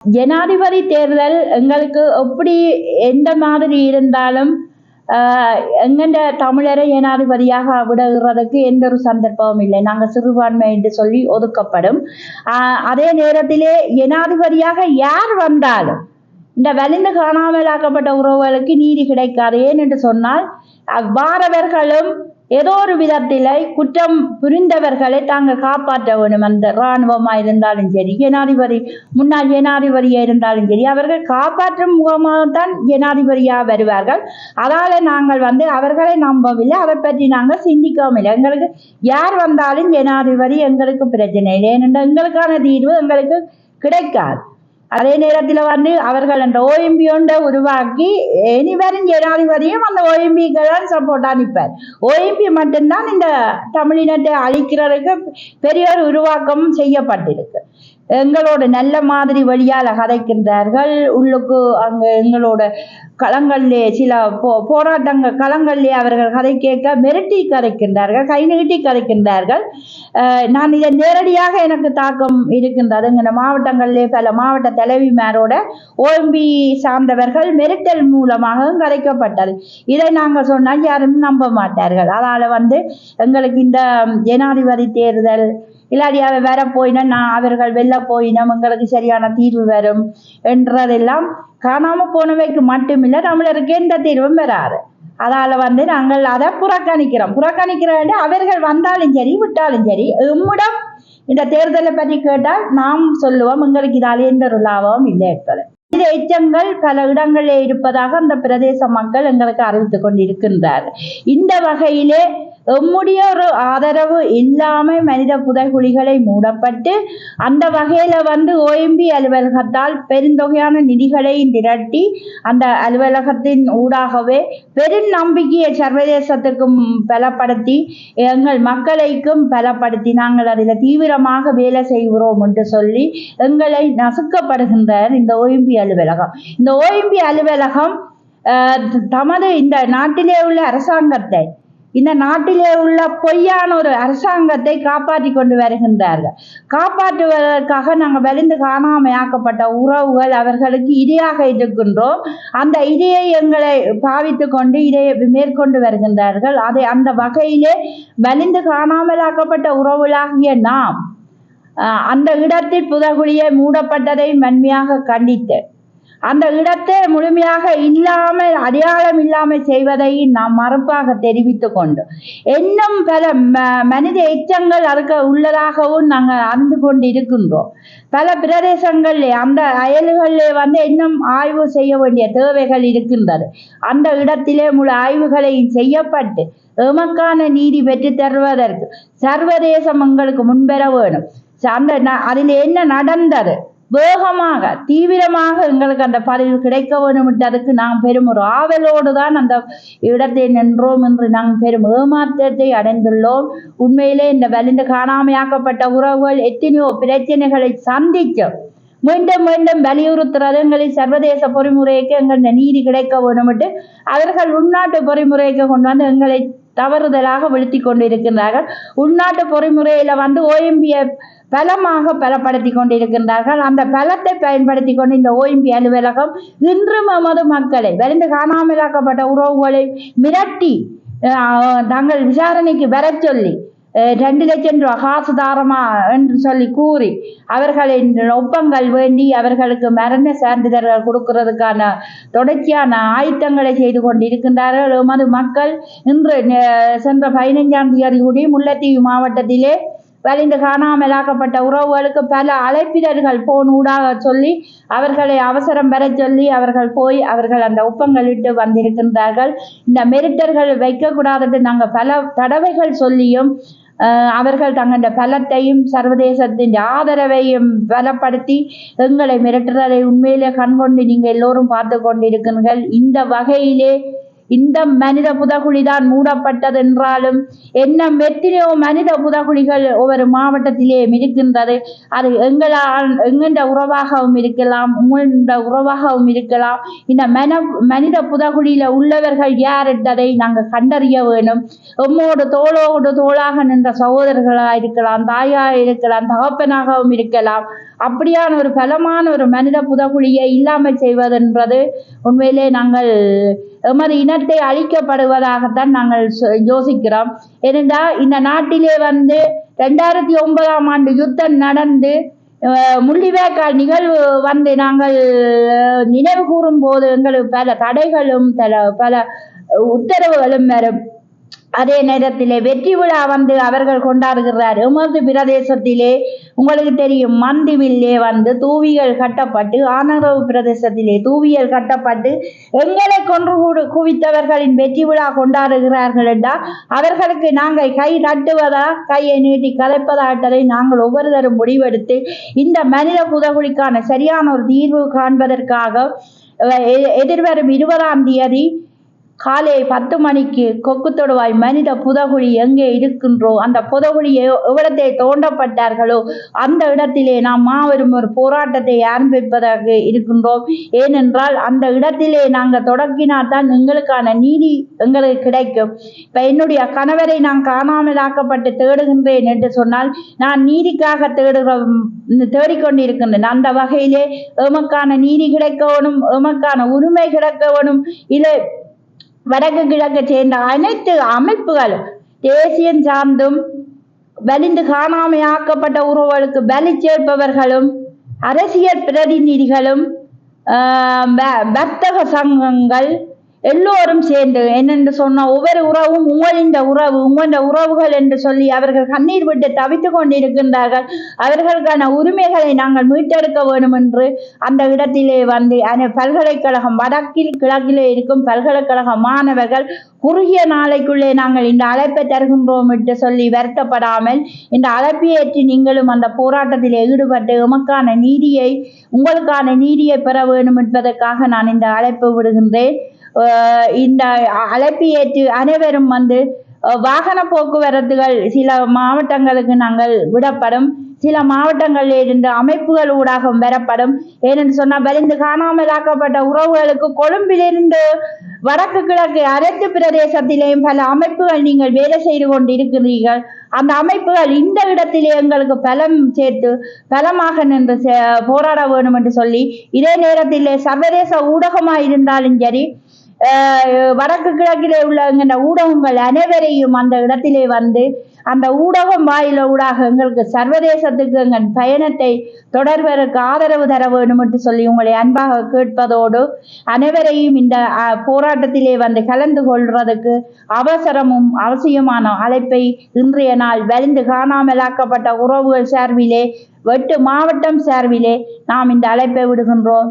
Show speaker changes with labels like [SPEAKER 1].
[SPEAKER 1] ஜனாதிபதி தேர்தல் எங்களுக்கு எப்படி எந்த மாதிரி இருந்தாலும் எங்கெண்ட தமிழரை ஜனாதிபதியாக விடுகிறதுக்கு எந்த ஒரு சந்தர்ப்பமும் இல்லை. நாங்கள் சிறுபான்மை என்று சொல்லி ஒதுக்கப்படும். அதே நேரத்திலே ஜனாதிபதியாக யார் வந்தாலும் இந்த வலிந்து காணாமலாக்கப்பட்ட உறவுகளுக்கு நீதி கிடைக்காது. ஏனென்று சொன்னால் வாரவர்களும் ஏதோ ஒரு விதத்தில் குற்றம் புரிந்தவர்களை தாங்கள் காப்பாற்ற வேணும். அந்த இராணுவமாக இருந்தாலும் சரி, ஜனாதிபதி முன்னாள் ஜனாதிபதியாக இருந்தாலும் சரி, அவர்கள் காப்பாற்றும் முகமாகத்தான் ஜனாதிபதியாக வருவார்கள். அதால் நாங்கள் அவர்களை நம்பவில்லை, அதை பற்றி நாங்கள் சிந்திக்கவும் இல்லை. எங்களுக்கு யார் வந்தாலும் ஜனாதிபதி எங்களுக்கு பிரச்சனை இல்லை. ஏனென்றால் எங்களுக்கான தீர்வு எங்களுக்கு கிடைக்காது. அதே நேரத்தில் அவர்கள் அந்த ஓஎம்பி ஒன்றை உருவாக்கி இனி வரும் ஜனாதிபதியும் அந்த ஓஎம்பிக்கு தான் சப்போர்ட்டாக நிற்பார். ஓஎம்பி மட்டும்தான் இந்த தமிழினத்தை அழிக்கிறதுக்கு பெரிய ஒரு உருவாக்கமும் செய்யப்பட்டிருக்கு. எங்களோட நல்ல மாதிரி வழியால் கதைக்கின்றார்கள். உள்ளுக்கு அங்கே எங்களோட களங்களிலே சில போராட்டங்கள் களங்களிலே அவர்கள் கதை கேட்க மிரட்டி கதைக்கின்றார்கள், கை நீட்டி கதைக்கின்றார்கள். நான் இதை நேரடியாக எனக்கு தாக்கம் இருக்கின்றது. எங்கள் மாவட்டங்களிலே பல மாவட்ட தலைவிமாரோட ஓஎம்பி சார்ந்தவர்கள் மிரட்டல் மூலமாக கதைக்கப்பட்டது. இதை நாங்கள் சொன்னால் யாரும் நம்ப மாட்டார்கள். அதனால் எங்களுக்கு இந்த ஜனாதிபதி தேர்தல் இல்லாடி அவ வேற போயினா அவர்கள் வெளில போயினோம் எங்களுக்கு சரியான தீர்வு வரும் என்றதெல்லாம் காணாமல் போனவைக்கு மட்டுமில்லை, தமிழருக்கு எந்த தீர்வும் வராது. அதால் நாங்கள் அதை புறக்கணிக்கிறோம். அவர்கள் வந்தாலும் சரி விட்டாலும் சரி, எம்மிடம் இந்த தேர்தலை பற்றி கேட்டால் நாம் சொல்லுவோம் எங்களுக்கு இதால் எந்த ஒரு லாபமும் இல்லை என்பது. இந்த எச்சங்கள் பல இடங்களில் இருப்பதாக அந்த பிரதேச மக்கள் எங்களுக்கு அறிவித்துக் கொண்டிருக்கின்றார். இந்த வகையிலே எம்முடைய ஒரு ஆதரவு இல்லாமல் மனித புதைகுழிகளை மூடப்பட்டு அந்த வகையில் ஓஎம்பி அலுவலகத்தால் பெருந்தொகையான நிதிகளை திரட்டி அந்த அலுவலகத்தின் ஊடாகவே பெரும் நம்பிக்கையை சர்வதேசத்துக்கும் பலப்படுத்தி எங்கள் மக்களைக்கும் பலப்படுத்தி நாங்கள் அதில் தீவிரமாக வேலை செய்கிறோம் என்று சொல்லி எங்களை நசுக்கப்படுகின்றார் இந்த ஓஎம்பி அலுவலகம். இந்த ஓஎம்பி அலுவலகம் தமது இந்த நாட்டிலே உள்ள அரசாங்கத்தை, இந்த நாட்டிலே உள்ள பொய்யான ஒரு அரசாங்கத்தை காப்பாற்றி கொண்டு வருகின்றார்கள். காப்பாற்றுவதற்காக நாங்கள் வலிந்து காணாமையாக்கப்பட்ட உறவுகள் அவர்களுக்கு இரையாக இருக்கின்றோம். அந்த இரையை எங்களை பாவித்து கொண்டு இதையை மேற்கொண்டு வருகின்றார்கள். அதை அந்த வகையிலே வலிந்து காணாமலாக்கப்பட்ட உறவுகளாகிய நாம் அந்த இடத்தில் புதைகுழியை மூடப்பட்டதை வன்மையாக கண்டித்து அந்த இடத்தை முழுமையாக இல்லாமல் அடையாளம் இல்லாமல் செய்வதை நாம் மறுப்பாக தெரிவித்து கொண்டு இன்னும் பல மனித எச்சங்கள் அதுக்கு உள்ளதாகவும் நாங்கள் அறிந்து கொண்டு இருக்கின்றோம். பல பிரதேசங்களிலே அந்த அயல்களிலே இன்னும் ஆய்வு செய்ய வேண்டிய தேவைகள் இருக்கின்றது. அந்த இடத்திலே முழு ஆய்வுகளை செய்யப்பட்டு எமக்கான நீதி பெற்று தருவதற்கு சர்வதேசம் எங்களுக்கு முன்வர வேணும். அதில் என்ன நடந்தது வேகமாக தீவிரமாக எங்களுக்கு அந்த பதில் கிடைக்க வேண்டும். அதுக்கு நாம் பெரும் ஒரு ஆவலோடு தான் அந்த இடத்தை நின்றோம் என்று நாங்கள் பெரும் ஏமாற்றத்தை அடைந்துள்ளோம். உண்மையிலே இந்த வலிந்து காணாமையாக்கப்பட்ட உறவுகள் எத்தனையோ பிரச்சனைகளை சந்திச்சோம். மீண்டும் மீண்டும் வலியுறுத்துறது எங்களின் சர்வதேச பொறிமுறைக்கு எங்கள் நீதி கிடைக்க வேண்டும் என்று அவர்கள் உள்நாட்டு பொறிமுறைக்கு கொண்டு எங்களை தவறுதலாக வீழ்த்தி கொண்டிருக்கின்றார்கள். உள்நாட்டு பொறிமுறையில் ஓஎம்பியை பலமாக பலப்படுத்தி கொண்டிருக்கின்றார்கள். அந்த பலத்தை பயன்படுத்தி கொண்டு இந்த ஓஎம்பி அலுவலகம் இன்றும் எமது மக்களை வலிந்து காணாமலாக்கப்பட்ட உறவுகளை மிரட்டி தங்கள் விசாரணைக்கு வர சொல்லி 2 லட்சம் ரூபா காசு தாரமா என்று சொல்லி கூறி அவர்களின் ஒப்பங்கள் வேண்டி அவர்களுக்கு மரண சான்றிதழ்கள் கொடுக்கிறதுக்கான தொடர்ச்சியான ஆயத்தங்களை செய்து கொண்டிருக்கின்றார்கள். எமது மக்கள் இன்று சென்ற 15ஆம் தேதி கூடி முல்லைத்தீவு மாவட்டத்திலே வலிந்து காணாமலாக்கப்பட்ட உறவுகளுக்கு பல அழைப்பிதழ்கள் போன் ஊடாக சொல்லி அவர்களை அவசரம் பெற சொல்லி அவர்கள் போய் அவர்கள் அந்த ஒப்பங்களிட்டு வந்திருக்கின்றார்கள். இந்த மிரட்டல்கள் வைக்கக்கூடாது நாங்கள் பல தடவைகள் சொல்லியும் அவர்கள் தங்கள் பலத்தையும் சர்வதேசத்தின் ஆதரவையும் பலப்படுத்தி எங்களை மிரட்டுறதை உண்மையிலே கண்கொண்டு நீங்கள் எல்லோரும் பார்த்து கொண்டிருக்கிறீர்கள். இந்த வகையிலே இந்த மனித புதகுழிதான் மூடப்பட்டது என்றாலும் என்ன எத்தனையோ மனித புதகுழிகள் ஒவ்வொரு மாவட்டத்திலே இருக்கின்றது. அது எங்கண்ட உறவாகவும் இருக்கலாம், உங்கள உறவாகவும் இருக்கலாம். இந்த மனித புதகுழியில உள்ளவர்கள் யார் என்பதை நாங்கள் கண்டறிய வேணும். எம்மோடு தோளோடு தோளாக நின்ற சகோதரர்களாக இருக்கலாம், தாயாக இருக்கலாம், தகப்பனாகவும் இருக்கலாம். அப்படியான ஒரு பலமான ஒரு மனித புதகுழியை இல்லாமல் செய்வதென்றது உண்மையிலே நாங்கள் எமது இனத்தை அழிக்கப்படுவதாகத்தான் நாங்கள் யோசிக்கிறோம். ஏனென்றால் இந்த நாட்டிலே 2009 யுத்தம் நடந்து முள்ளிவாய்க்கால் நிகழ்வு நாங்கள் நினைவு கூறும் போது எங்களுக்கு பல தடைகளும் பல உத்தரவுகளும் வரும். அதே நேரத்திலே வெற்றி விழா அவர்கள் கொண்டாடுகிறார். எமது பிரதேசத்திலே உங்களுக்கு தெரியும், மந்திவில்லே தூவிகள் கட்டப்பட்டு, ஆனரவு பிரதேசத்திலே தூவியல் கட்டப்பட்டு எங்களை கொன்று குவித்தவர்களின் வெற்றி விழா கொண்டாடுகிறார்கள் என்றால் அவர்களுக்கு நாங்கள் கை தட்டுவதா, கையை நீட்டி கலைப்பதாட்டதை நாங்கள் ஒவ்வொருத்தரும் முடிவெடுத்து இந்த மனித புதகுழிக்கான சரியான ஒரு தீர்வு காண்பதற்காக எதிர்வரும் 20ஆம் தேதி காலை 10 மணிக்கு கொக்கு தொடுவாய் மனித புதகுழி எங்கே இருக்கின்றோ அந்த புதகுழியை எவ்வளத்தை தோண்டப்பட்டார்களோ அந்த இடத்திலே நாம் மாபெரும் ஒரு போராட்டத்தை ஆரம்பிப்பதாக இருக்கின்றோம். ஏனென்றால் அந்த இடத்திலே நாங்கள் தொடங்கினால்தான் எங்களுக்கான நீதி எங்களுக்கு கிடைக்கும். இப்போ என்னுடைய கணவரை நான் காணாமலாக்கப்பட்டு தேடுகின்றேன் என்று சொன்னால் நான் நீதிக்காக தேடிக்கொண்டிருக்கின்றேன். அந்த வகையிலே எமக்கான நீதி கிடைக்கணும், எமக்கான உரிமை கிடைக்கணும். இல்லை வடக்கு கிழக்கு சேர்ந்த அனைத்து அமைப்புகளும் தேசியம் சார்ந்தும் வலிந்து காணாமையாக்கப்பட்ட உறவுகளுக்கு பலி சேர்ப்பவர்களும் அரசியல் பிரதிநிதிகளும் வர்த்தக சங்கங்கள் எல்லோரும் சேர்ந்து என்னென்று சொன்ன ஒவ்வொரு உறவும் உங்கள உறவுகள் என்று சொல்லி அவர்கள் கண்ணீர் விட்டு தவித்துக் கொண்டிருக்கின்றார்கள். அவர்களுக்கான உரிமைகளை நாங்கள் மீட்டெடுக்க வேண்டும் என்று அந்த இடத்திலே பல்கலைக்கழகம் வடக்கில் கிழக்கிலே இருக்கும் பல்கலைக்கழக மாணவர்கள் குறுகிய நாளைக்குள்ளே நாங்கள் இந்த அழைப்பை தருகின்றோம் என்று சொல்லி வருத்தப்படாமல் இந்த அழைப்பை ஏற்றி நீங்களும் அந்த போராட்டத்தில் ஈடுபட்டு உங்களுக்கான நீதியை பெற வேண்டும் என்பதற்காக நான் இந்த அழைப்பு விடுகின்றேன். இந்த அழைப்பு ஏற்று அனைவரும் வாகன போக்குவரத்துகள் சில மாவட்டங்களுக்கு நாங்கள் விடப்படும், சில மாவட்டங்களில் இருந்து அமைப்புகள் ஊடாக பெறப்படும். ஏனென்று சொன்னால் வலிந்து காணாமலாக்கப்பட்ட உறவுகளுக்கு கொழும்பிலிருந்து வடக்கு கிழக்கு அனைத்து பிரதேசத்திலேயும் பல அமைப்புகள் நீங்கள் வேலை செய்து கொண்டிருக்கிறீர்கள். அந்த அமைப்புகள் இந்த இடத்திலே எங்களுக்கு பலம் சேர்த்து பலமாக நின்று போராட வேண்டும் என்று சொல்லி, இதே நேரத்திலே சர்வதேச ஊடகமாக இருந்தாலும் சரி, வடக்கு கிழக்கிலே உள்ள ஊடகங்கள் அனைவரையும் அந்த இடத்திலே அந்த ஊடகம் ஊடாக எங்களுக்கு சர்வதேசத்துக்கு எங்கள் பயணத்தை தொடர்வதற்கு ஆதரவு தர வேண்டும் என்று சொல்லி உங்களை அன்பாக கேட்பதோடு அனைவரையும் இந்த போராட்டத்திலே கலந்து கொள்வதற்கு அவசியமான அழைப்பை இன்றைய நாள் வலிந்து காணாமலாக்கப்பட்ட உறவுகள் சார்பிலே 8 மாவட்டம் சார்பிலே நாம் இந்த அழைப்பை விடுகின்றோம்.